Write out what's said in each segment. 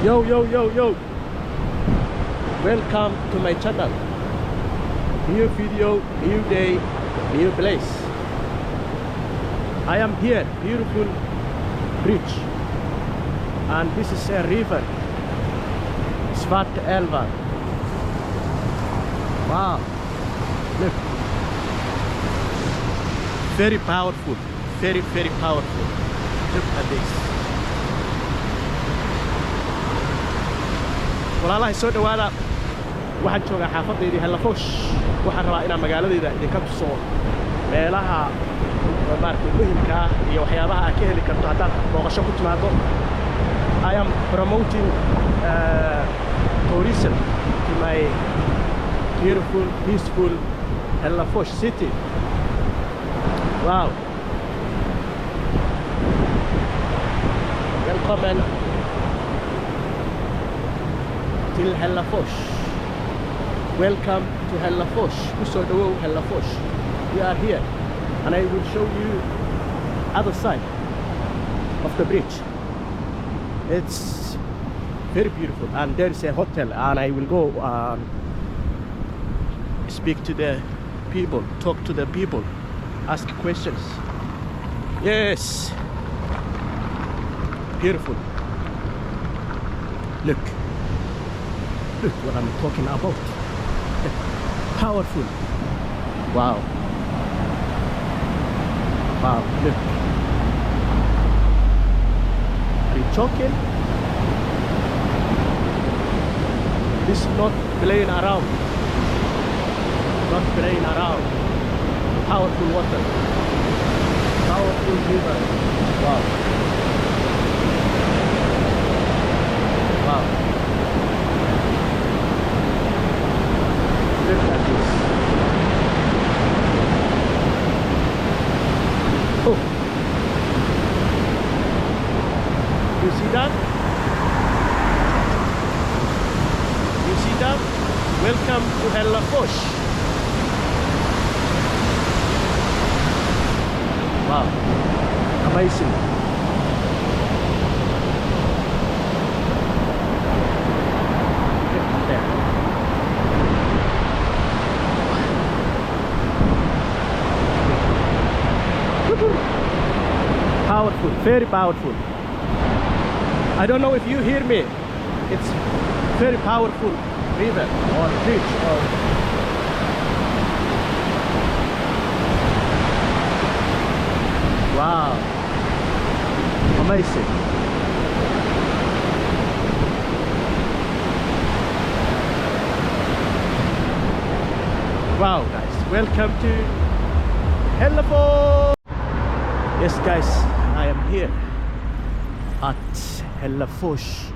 Yo, welcome to my channel. New video, new day, new place. I am here, beautiful bridge, and this is a river, Svartälven. Wow, look, very powerful, very powerful. Look at this. walaalahay soo dhawaada, waxaan joogaa xaafadeydii Hellafosh. Waxaan rabaa inaan magaaladeyda idinka tuso meelaha maaragtay muhiimka ah iyo waxyaabaha aad ka heli karto haddaad booqasho ku timaado. I am promoting tourism to my beautiful, peaceful Hellafosh city. Wow. Welcome till Hellafosh. Welcome to Hellafosh. Kusoo dhawow Hellafosh. We are here, and I will show you other side of the bridge. It's very beautiful, and there is a hotel, and I will go speak to the people, talk to the people, ask questions. Yes, beautiful. Look what I'm talking about. Powerful. Wow, look. Are you choking? This is not playing around. Not playing around. Powerful water. Powerful river. Wow. Look at this. Oh. You see that? You see that? Welcome to Hellafosh. Wow. Amazing. Look there. Powerful, very powerful. I don't know if you hear me. It's very powerful river or bridge or wow, amazing. Wow, guys, welcome to Hellafosh. Yes, guys, I am here at Hellafosh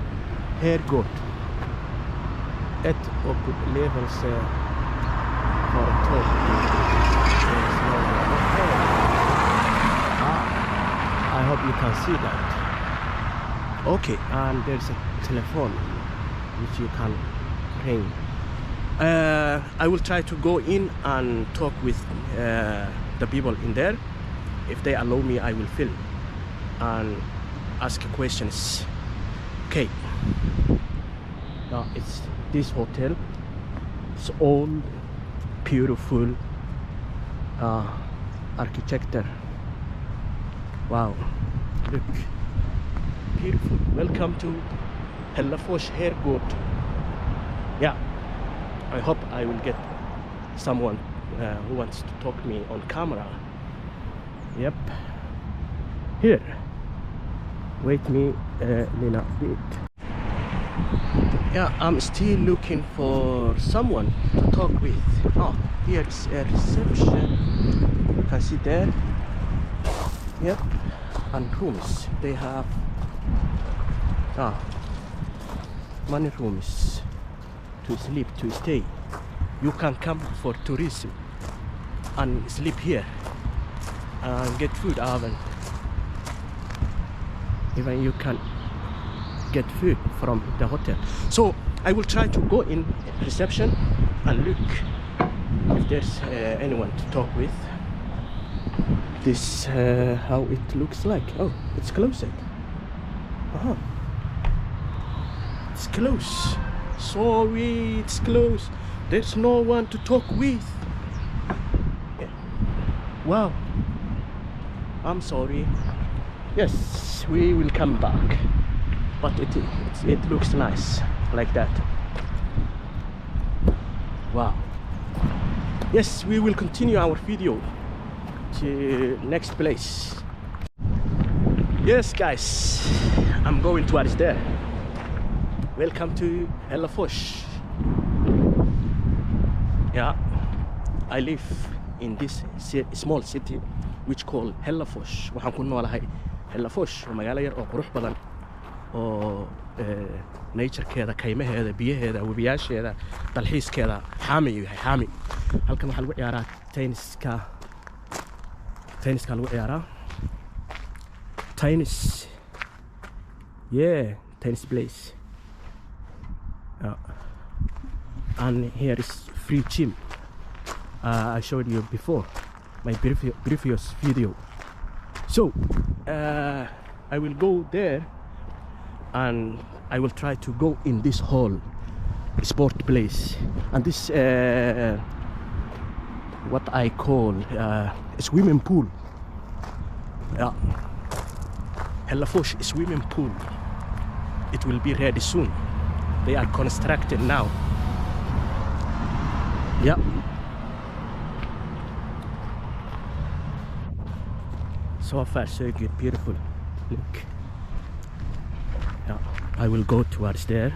Herrgård. Ett upplevelse för tåg. I hope you can see that. Okay, and there's a telephone which you can ring. I will try to go in and talk with the people in there. If they allow me, I will film and ask questions. Okay. Now it's this hotel. It's old, beautiful architecture. Wow, look, beautiful. Welcome to Hällefors Herrgård. Yeah, I hope I will get someone who wants to talk to me on camera. Yep, here. Wait me a little bit. Yeah, I'm still looking for someone to talk with. Oh, here is a reception. You can see there. Yep, and rooms. They have many rooms to sleep, to stay. You can come for tourism and sleep here and get food oven. Even you can get food from the hotel. So I will try to go in reception and look if there's anyone to talk with. This how it looks like. Oh, it's closed. It's close. Sorry, it's close. There's no one to talk with. Yeah. Wow. I'm sorry. Yes, we will come back. But it looks nice like that. Wow. Yes, we will continue our video to next place. Yes, guys, I'm going towards there. Welcome to Hellafosh. Yeah, I live in this small city which called Hellafosh. Waxaan ku noolahay Hellafosh, magaalo yar oo qurux badan oo nature-keeda, kaymaheeda, biyaheeda, webiyaasheeda, dalxiiskeeda xaami yahay xaami. Halkan waxaa lagu ciyaaraa tenniska lagu ciyaaraa. Tennis. Yeah, tennis place. And here is free gym. I showed you before my previous video. So I will go there and I will try to go in this whole sport place, and this what I call a swimming pool. Hellafosh swimming pool. It will be ready soon. They are constructing now. Yeah. So far so good, beautiful. Look. Yeah, I will go towards there.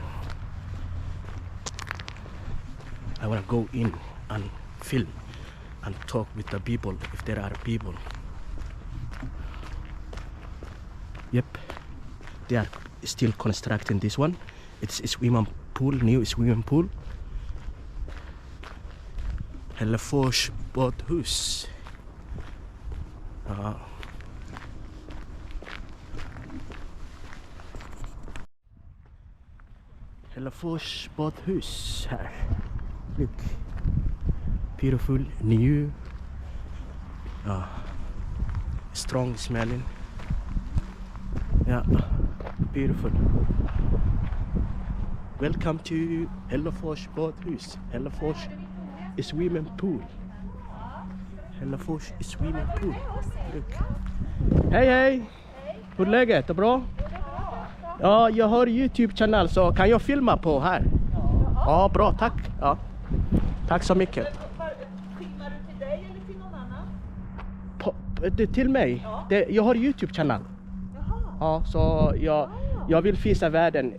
I want to go in and film and talk with the people if there are people. Yep, they are still constructing this one. It's a swimming pool, new swimming pool. Hällefors båthus. Hällefors båthus här. Look, beautiful, new, strong smelling. Yeah, beautiful. Welcome to Hällefors båthus. Hällefors swimming pool. Hällefors swimming pool. Look. Hej hej! Hur är läget? Är bra? Ja, jag har YouTube-kanal, så kan jag filma på här? Ja, bra, tack. Ja. Tack så mycket. Filmar du till dig eller till någon annan? Till mig? Ja. Jag har YouTube-kanal. Ja, så jag vill visa världen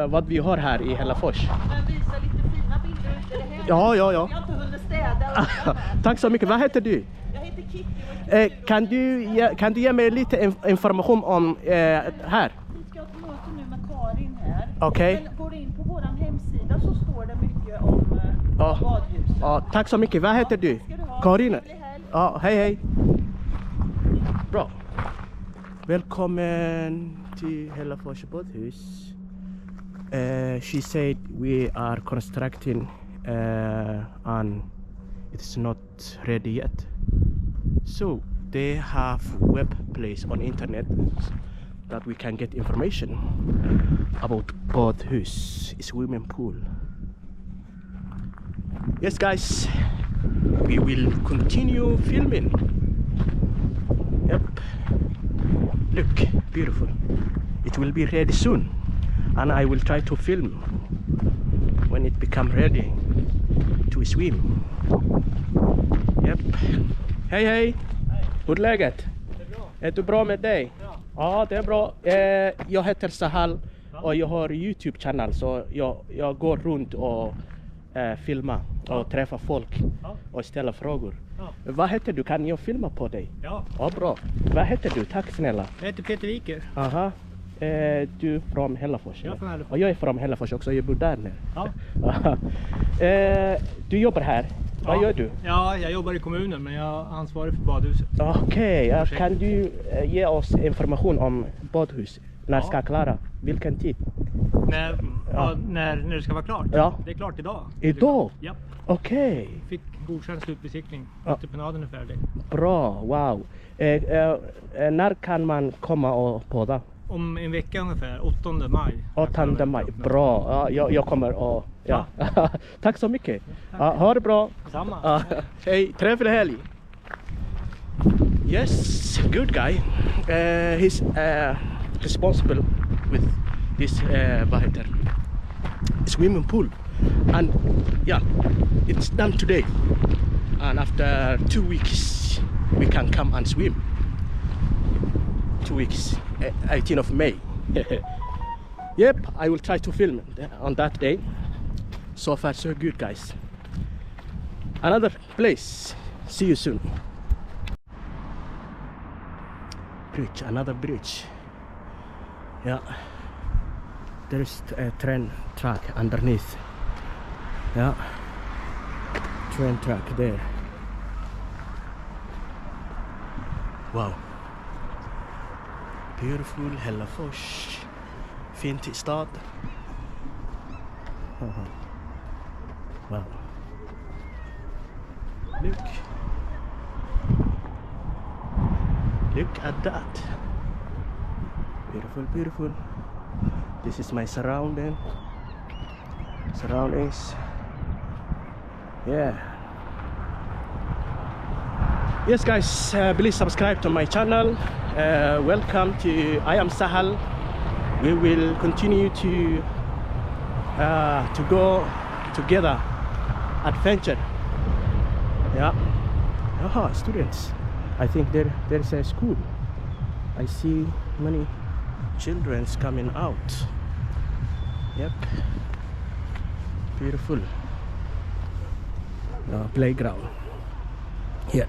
vad vi har här i Hellafosh. Men visa lite fina bilder ute det här. Ja. Jag har inte hunnit städa. Tack så mycket. Vad heter du? Jag heter Kitty. Kan du ge mig lite information om här? Vi ska ha ett möte nu med Karin här. Okej. Men går du in på vår hemsida så står det mycket om badhuset. Ja, tack så mycket. Vad heter du? Karin. Ja, hej. Bra. Välkommen till Hällefors båthus. She said we are constructing and it's not ready yet. So they have web place on internet that we can get information about båthus, swimming pool. Yes guys, we will continue filming. Yep. Look, beautiful. It will be ready soon, and I will try to film when it become ready to swim. Yep. Hej. Hur är läget? Det är bra. Är det bra med dig? Ja. Ja, det är bra. Jag heter Sahal och jag har YouTube-kanal, så jag går runt och filmar och träffar folk och ställer frågor. Ja. Vad heter du? Kan jag filma på dig? Ja. Ja, bra. Vad heter du? Tack snälla. Jag heter Peter Wiker. Aha. Du är från Hellafosh? Jag är från Hällefors. Och jag är från Hellafosh också, jag bor där nere. Ja. Du jobbar här. Vad gör du? Ja, jag jobbar i kommunen, men jag är ansvarig för badhuset. Okej, kan du ge oss information om badhus? När ska klara? Vilken tid? När det ska vara klart? Ja. Det är klart idag. Idag? Ja. Okej. Fick godkänd slutbesiktning. Entreprenaden är färdig. Bra, wow. När kan man komma och bada? Om en vecka ungefär, 8 maj. 8 maj, bra. Ja, jag kommer och... Ja. Tack så mycket. Ja, ha det bra. Samma. Ja, hej, trevlig helg. Yes, good guy. He's responsible with this swimming pool. And yeah, it's done today. And after 2 weeks, we can come and swim. 2 weeks, 18th of May. Yep, I will try to film on that day. So far so good, guys. Another place. See you soon. Bridge, another bridge. Yeah, there's a train track underneath. Yeah, train track there. Wow, beautiful Hellafosh. Fint stad. Wow, look at that. Beautiful, beautiful. This is my surroundings. Yeah. Yes, guys, please subscribe to my channel. Welcome to I am Sahal. We will continue to go together adventure. Yeah. Aha, students. I think there's a school. I see many children's coming out. Yep, beautiful. Playground. Here,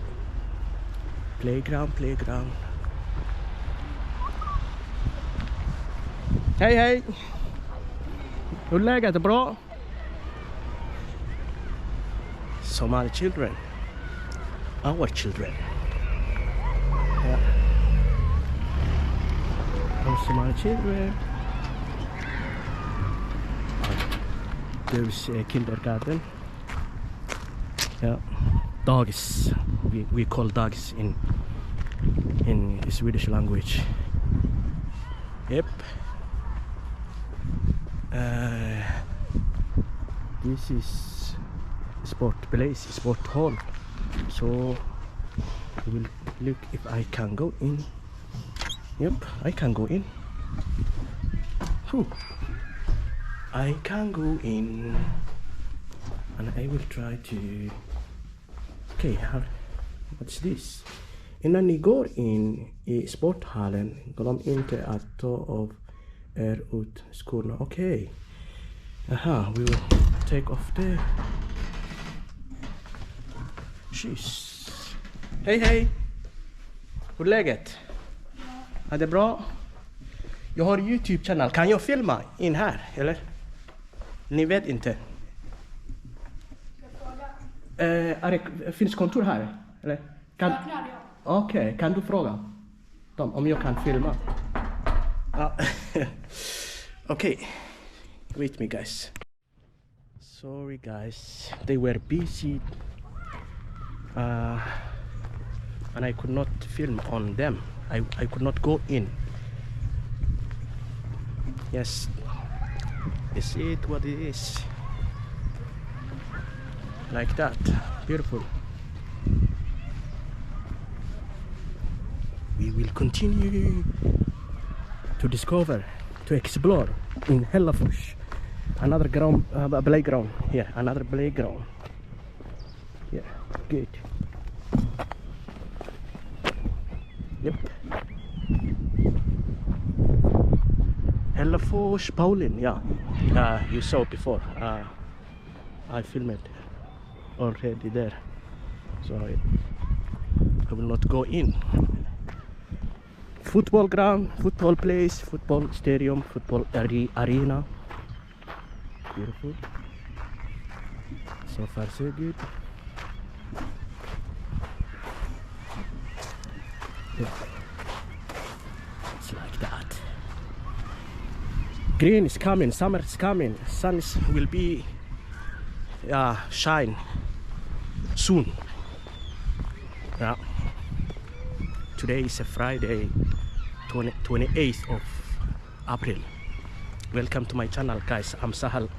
playground. Hej. Hur är läget? Är bra? Somali children. Our children. Yeah. Somali children. There's a kindergarten. Yeah. Dagis. We call dagis in Swedish language. Yep. This is sport hall. So we will look if I can go in. Yep, I can go in. Whew. I can go in, and I will try to. Okay, what's this? Innan ni går in i sporthallen, glöm inte att ta av ut skorna. Okej. Aha, we will take off the shoes. Hej. Hur är läget? Är det bra? Jag har YouTube-kanal. Kan jag filma in här, eller? Ni vet inte. Finns kontor här? Eller? Okej, kan du fråga dem om jag kan filma? Okay, wait me guys. Sorry guys, they were busy and I could not film on them. I could not go in. Yes, is it what it is? Like that, beautiful. We will continue to discover, to explore in Hellafosh. Another playground here, another playground. Yeah, good. Yep. Hellafosh Paulin, yeah. You saw before. I filmed it already there, so I will not go in. Football ground, football place, football stadium, football arena. Beautiful. So far so good. Yeah. It's like that. Green is coming, summer is coming, sun will be shine soon. Yeah. Today is a Friday, 28th of April. Welcome to my channel, guys. I'm Sahal.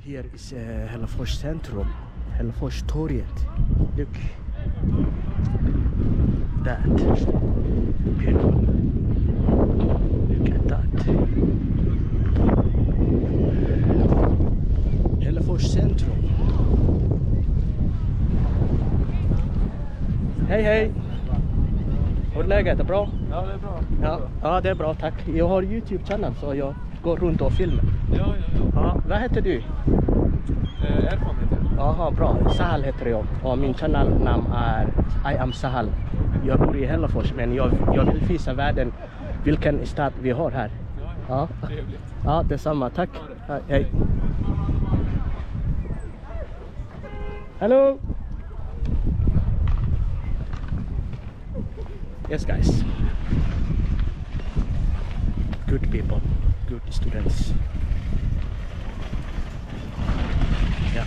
Here is Hellafosh Centrum, Hellafosh Torget. Look, that beautiful. Look at that. Hellafosh Centrum. Hej hej! Hur är läget? Är det bra? Ja, det är bra. Ja, det är bra, tack. Jag har YouTube-kanal så jag går runt och filmar. Ja. Vad heter du? Erfan heter jag. Jaha, bra. Sahal heter jag. Och min kanalnamn är I am Sahal. Jag bor i Hellafosh, men jag vill visa världen vilken stad vi har här. Ja, Trevligt. ja, detsamma. Tack. Hej. Hello. Yes, guys. Good people, good students. Yeah,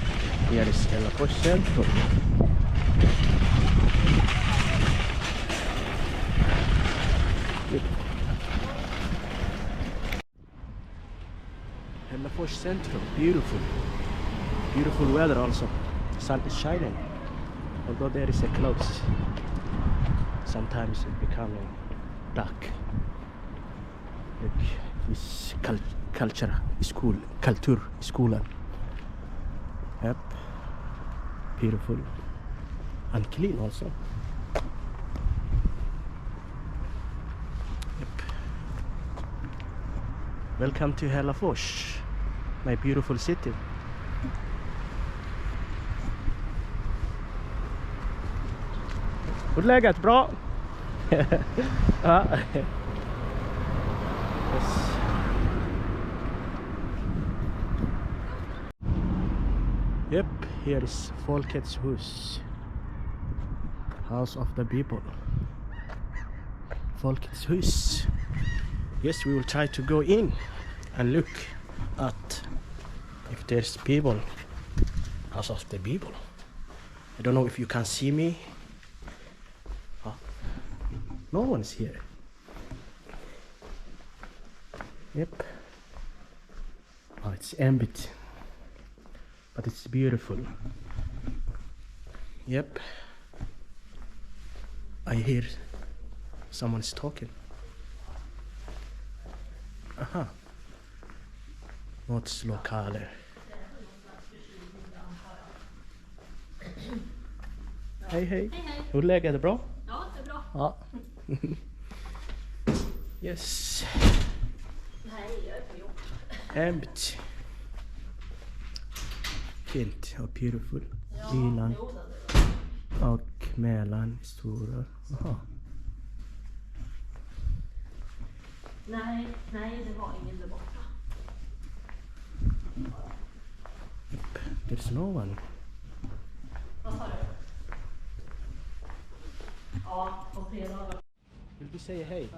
here is Hellafosh Centrum. Hellafosh Centrum, beautiful. Beautiful weather also. Sun is shining. Although there is a clouds. Sometimes it becoming dark. Look, this culture school, kulturskolan. Yep, beautiful and clean also. Yep. Welcome to Hellafosh, my beautiful city. Hur är läget? Bra? Ja. Yes. Yep, here is Folkets hus. House of the people. Folkets hus. Yes, we will try to go in and look at if there's people. House of the people. I don't know if you can see me. No one's here. Yep. Oh, it's empty, but it's beautiful. Yep. I hear someone's talking. Aha. What's locale? Hej hej. Hur är läget? Är det bra? Ja, det är bra. Ja. Yes. Nej, jag är på jobb. Empty. Fint och beautiful. Bilan och mellan stora. Aha. Nej, det var ingen där borta. Yep. There's no one. Vad sa du? Ja, på fredagar. Vill du säga hej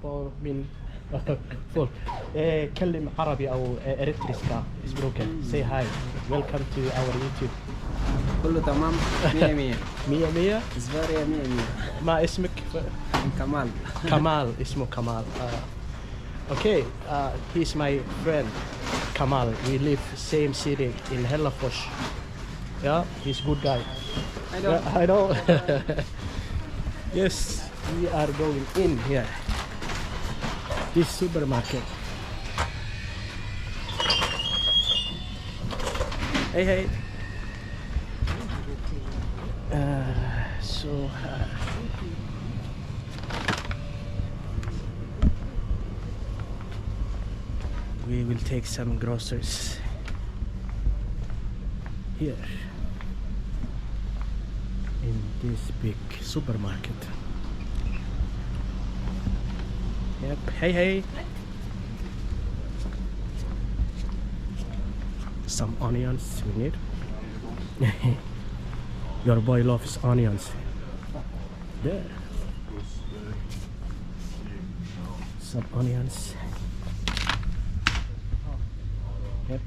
på min folk? كلم عربي أو إريتريسكا språket. Say hi. Welcome to our YouTube. كله تمام 100 مية مية. زفاريا 100 ما اسمك؟ كمال Kamal. اسمه كمال. Okay, he's my friend Kamal. We live same city in Hellafosh. Yeah, he's good guy. I know. Yeah, I know. Yes, we are going in here. This supermarket. Hey. We will take some groceries here in this big supermarket. Yep. Hey. Some onions we need. Your boy loves onions. There. Some onions. Yep.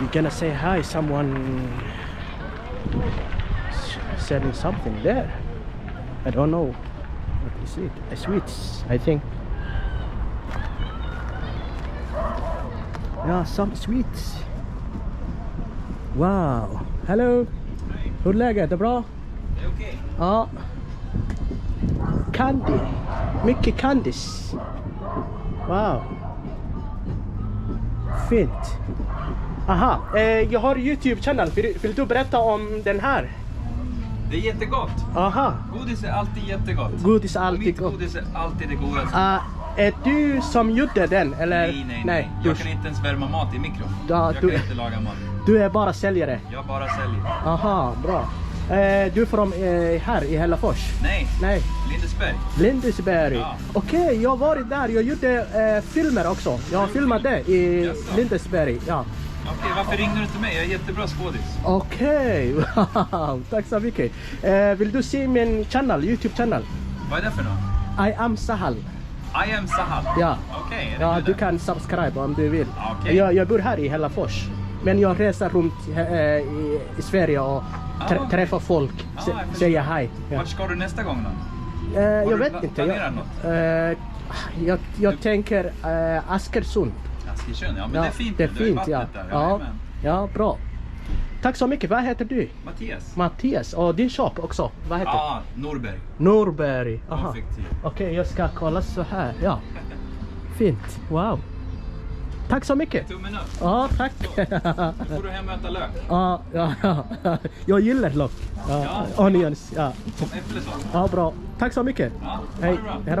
You're gonna say hi, someone selling something there. I don't know. What is it? A sweets, I think. Yeah, some sweets. Wow. Hello. Hur läget? Det är bra? Det är okej. Ja. Candy. Mycket candies. Wow. Fint. Aha. Jag har YouTube-channel. Vill du berätta om den här? Det är jättegott. Aha. Godis är alltid jättegott. Godis är Och alltid mitt gott. godis är alltid det godaste. Är du som gjorde den? Eller? Nej. Jag kan inte ens värma mat i mikron. Ja, Jag kan inte laga mat. Du är bara säljare? Jag bara säljer. Aha, bra. Du är från här i Hellafosh? Nej. Lindesberg. Ja. Okej, jag har varit där. Jag gjorde filmer också. Jag har filmat det i Jaså. Lindesberg. Ja. Okej, varför ringde du till mig? Jag är jättebra skådis. Okej, wow. Tack så mycket. Vill du se min channel, YouTube-channel? Vad är det för något? I am Sahal. I am Sahal. Ja. Okej, Ja, du kan subscribe om du vill. Okej. Jag bor här i Hellafosh. Men jag reser runt i Sverige och träffar folk. Säger hej. Ja. Vart ska du nästa gång då? Jag du vet inte. planerat något? Jag tänker Askersund. Askersund, ja men det är fint. Det är Du fint, har ju ja. vattnet där. Ja, Jajamän. ja, bra. Tack så mycket. Vad heter du? Mattias. Mattias. Och din shop också. Vad heter? Ja, Norberg. Norberg. Aha. Konfektiv. Okej, jag ska kolla så här. Ja. Fint. Wow. Tack så mycket. Tummen upp. Ja, tack. Nu får du hem och äta lök. Ja. Jag gillar lök. Ja. Ja. Onions. Ja. Som äppelsorten. Ja, bra. Tack så mycket. Ja, ha Hej. det bra. Hej då.